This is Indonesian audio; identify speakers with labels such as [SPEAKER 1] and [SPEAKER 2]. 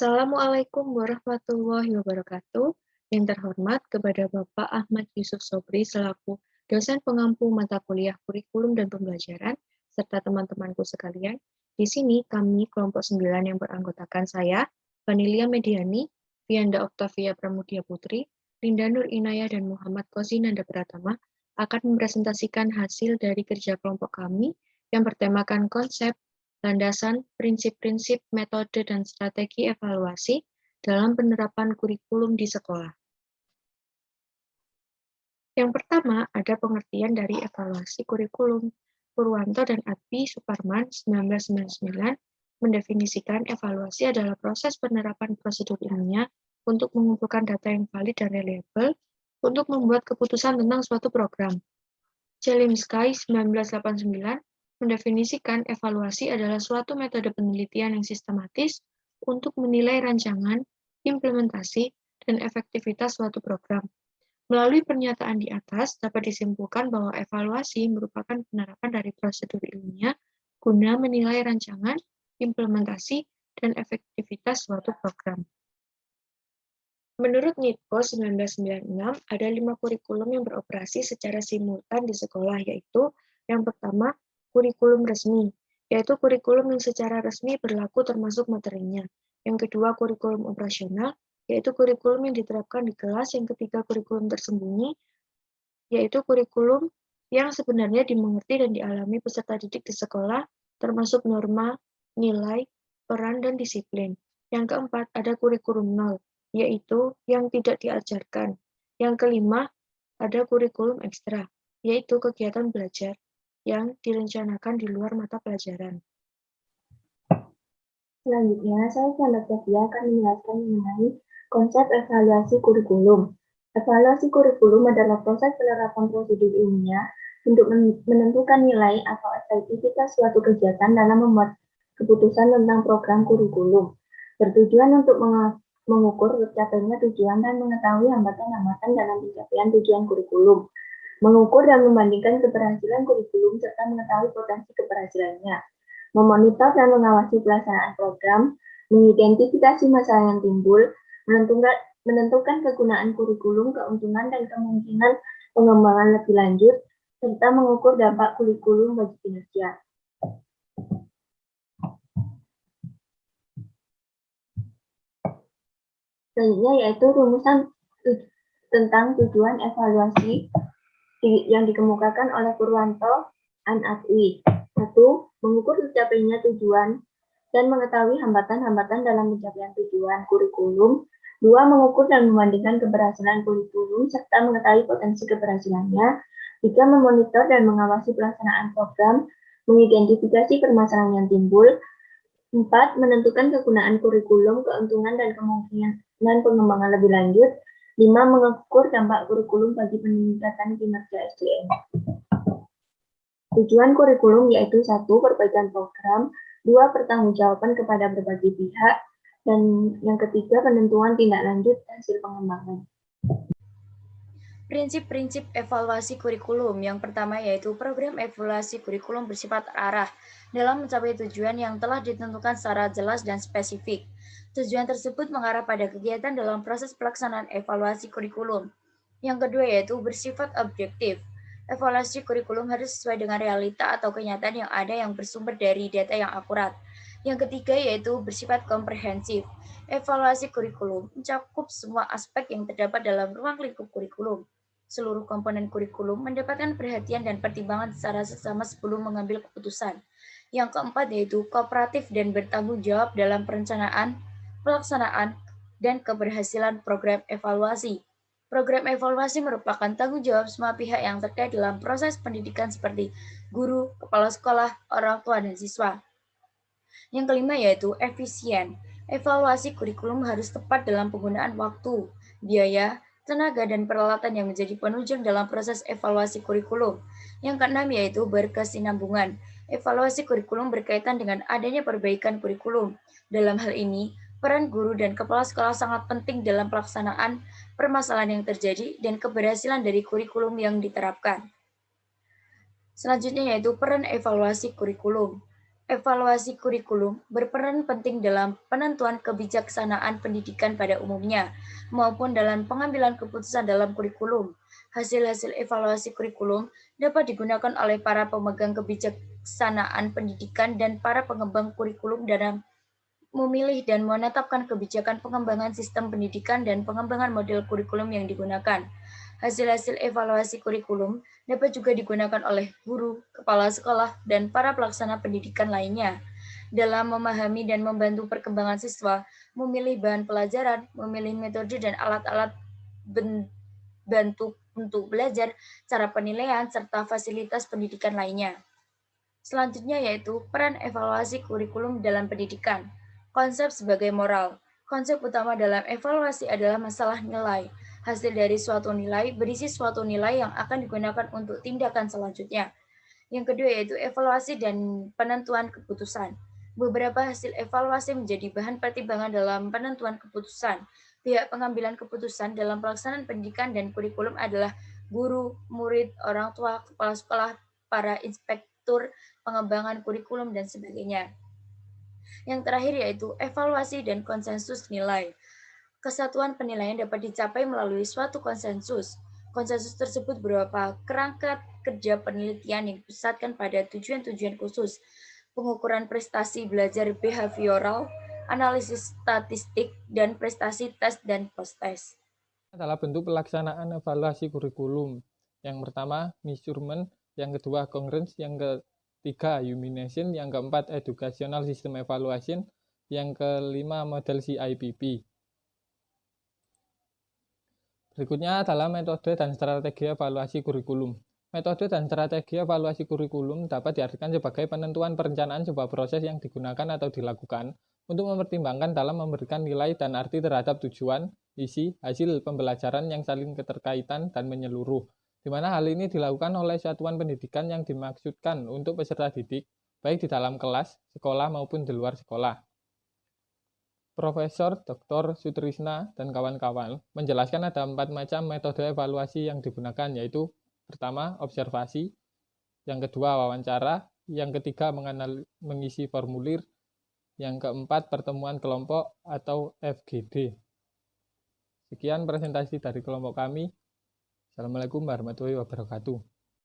[SPEAKER 1] Assalamualaikum warahmatullahi wabarakatuh. Yang terhormat kepada Bapak Ahmad Yusuf Sobri selaku dosen pengampu mata kuliah kurikulum dan pembelajaran, serta teman-temanku sekalian. Di sini kami kelompok 9 yang beranggotakan saya, Vanilia Mediani, Vianda Octavia Pramudia Putri, Linda Nur Inayah, dan Muhammad Kozinanda Pratama akan mempresentasikan hasil dari kerja kelompok kami yang bertemakan konsep landasan, prinsip-prinsip, metode, dan strategi evaluasi dalam penerapan kurikulum di sekolah. Yang pertama, ada pengertian dari evaluasi kurikulum. Purwanto dan Adbi Suparman 1999 mendefinisikan evaluasi adalah proses penerapan prosedur ilmiah untuk mengumpulkan data yang valid dan reliable untuk membuat keputusan tentang suatu program. Jelimsky 1989 mendefinisikan evaluasi adalah suatu metode penelitian yang sistematis untuk menilai rancangan, implementasi, dan efektivitas suatu program. Melalui pernyataan di atas, dapat disimpulkan bahwa evaluasi merupakan penerapan dari prosedur ilmiah guna menilai rancangan, implementasi, dan efektivitas suatu program. Menurut NITPO 1996, ada 5 kurikulum yang beroperasi secara simultan di sekolah, yaitu yang pertama, kurikulum resmi, yaitu kurikulum yang secara resmi berlaku termasuk materinya. Yang kedua, kurikulum operasional, yaitu kurikulum yang diterapkan di kelas. Yang ketiga, kurikulum tersembunyi, yaitu kurikulum yang sebenarnya dimengerti dan dialami peserta didik di sekolah, termasuk norma, nilai, peran, dan disiplin. Yang keempat, ada kurikulum nol, yaitu yang tidak diajarkan. Yang kelima, ada kurikulum ekstra, yaitu kegiatan belajar yang direncanakan di luar mata pelajaran.
[SPEAKER 2] Selanjutnya, saya Octavia akan menjelaskan mengenai konsep evaluasi kurikulum. Evaluasi kurikulum adalah proses penerapan prosedur ilmiah untuk menentukan nilai atau efektivitas suatu kegiatan dalam membuat keputusan tentang program kurikulum. Bertujuan untuk mengukur tercapainya tujuan dan mengetahui hambatan-hambatan dalam pencapaian tujuan kurikulum. Mengukur dan membandingkan keberhasilan kurikulum serta mengetahui potensi keberhasilannya. Memonitor dan mengawasi pelaksanaan program, mengidentifikasi masalah yang timbul, menentukan kegunaan kurikulum, keuntungan dan kemungkinan pengembangan lebih lanjut, serta mengukur dampak kurikulum bagi kinerja. Selanjutnya yaitu rumusan tentang tujuan evaluasi yang dikemukakan oleh Purwanto dan Adwi. 1. Mengukur tercapainya tujuan dan mengetahui hambatan-hambatan dalam pencapaian tujuan kurikulum. 2. Mengukur dan membandingkan keberhasilan kurikulum serta mengetahui potensi keberhasilannya. 3. Memonitor dan mengawasi pelaksanaan program, mengidentifikasi permasalahan yang timbul. 4. Menentukan kegunaan kurikulum, keuntungan dan kemungkinan pengembangan lebih lanjut. 5. Mengukur dampak kurikulum bagi peningkatan kinerja SDM. Tujuan kurikulum yaitu 1. Perbaikan program, 2. Pertanggungjawaban kepada berbagai pihak, dan yang ketiga penentuan tindak lanjut hasil pengembangan.
[SPEAKER 3] Prinsip-prinsip evaluasi kurikulum. Yang pertama yaitu program evaluasi kurikulum bersifat terarah dalam mencapai tujuan yang telah ditentukan secara jelas dan spesifik. Tujuan tersebut mengarah pada kegiatan dalam proses pelaksanaan evaluasi kurikulum. Yang kedua yaitu bersifat objektif. Evaluasi kurikulum harus sesuai dengan realita atau kenyataan yang ada yang bersumber dari data yang akurat. Yang ketiga yaitu bersifat komprehensif. Evaluasi kurikulum mencakup semua aspek yang terdapat dalam ruang lingkup kurikulum. Seluruh komponen kurikulum mendapatkan perhatian dan pertimbangan secara seksama sebelum mengambil keputusan. Yang keempat yaitu kooperatif dan bertanggung jawab dalam perencanaan, pelaksanaan, dan keberhasilan program evaluasi. Program evaluasi merupakan tanggung jawab semua pihak yang terkait dalam proses pendidikan seperti guru, kepala sekolah, orang tua, dan siswa. Yang kelima yaitu efisien. Evaluasi kurikulum harus tepat dalam penggunaan waktu, biaya, tenaga, dan peralatan yang menjadi penunjang dalam proses evaluasi kurikulum. Yang keenam yaitu berkesinambungan. Evaluasi kurikulum berkaitan dengan adanya perbaikan kurikulum. Dalam hal ini, peran guru dan kepala sekolah sangat penting dalam pelaksanaan permasalahan yang terjadi dan keberhasilan dari kurikulum yang diterapkan. Selanjutnya yaitu peran evaluasi kurikulum. Evaluasi kurikulum berperan penting dalam penentuan kebijaksanaan pendidikan pada umumnya, maupun dalam pengambilan keputusan dalam kurikulum. Hasil-hasil evaluasi kurikulum dapat digunakan oleh para pemegang kebijaksanaan pendidikan dan para pengembang kurikulum dalam memilih dan menetapkan kebijakan pengembangan sistem pendidikan dan pengembangan model kurikulum yang digunakan. Hasil-hasil evaluasi kurikulum dapat juga digunakan oleh guru, kepala sekolah, dan para pelaksana pendidikan lainnya dalam memahami dan membantu perkembangan siswa, memilih bahan pelajaran, memilih metode dan alat-alat bantu untuk belajar, cara penilaian, serta fasilitas pendidikan lainnya. Selanjutnya yaitu peran evaluasi kurikulum dalam pendidikan. Konsep sebagai moral. Konsep utama dalam evaluasi adalah masalah nilai. Hasil dari suatu nilai berisi suatu nilai yang akan digunakan untuk tindakan selanjutnya. Yang kedua yaitu evaluasi dan penentuan keputusan. Beberapa hasil evaluasi menjadi bahan pertimbangan dalam penentuan keputusan. Pihak pengambilan keputusan dalam pelaksanaan pendidikan dan kurikulum adalah guru, murid, orang tua, kepala sekolah, para inspektur, pengembangan kurikulum, dan sebagainya. Yang terakhir yaitu evaluasi dan konsensus nilai. Kesatuan penilaian dapat dicapai melalui suatu konsensus. Konsensus tersebut berupa kerangka kerja penelitian yang dipusatkan pada tujuan-tujuan khusus, pengukuran prestasi belajar behavioral, analisis statistik, dan prestasi tes dan post-tes.
[SPEAKER 4] Adalah bentuk pelaksanaan evaluasi kurikulum. Yang pertama, measurement, yang kedua, congruence, yang ketiga, illumination, yang keempat, educational system evaluation, yang kelima, model CIPP. Berikutnya adalah metode dan strategi evaluasi kurikulum. Metode dan strategi evaluasi kurikulum dapat diartikan sebagai penentuan perencanaan sebuah proses yang digunakan atau dilakukan untuk mempertimbangkan dalam memberikan nilai dan arti terhadap tujuan, isi, hasil pembelajaran yang saling keterkaitan dan menyeluruh, di mana hal ini dilakukan oleh satuan pendidikan yang dimaksudkan untuk peserta didik, baik di dalam kelas, sekolah maupun di luar sekolah. Profesor Dr. Sutrisna dan kawan-kawan menjelaskan ada 4 macam metode evaluasi yang digunakan, yaitu pertama, observasi, yang kedua, wawancara, yang ketiga, mengisi formulir, yang keempat, pertemuan kelompok atau FGD. Sekian presentasi dari kelompok kami. Assalamualaikum warahmatullahi wabarakatuh.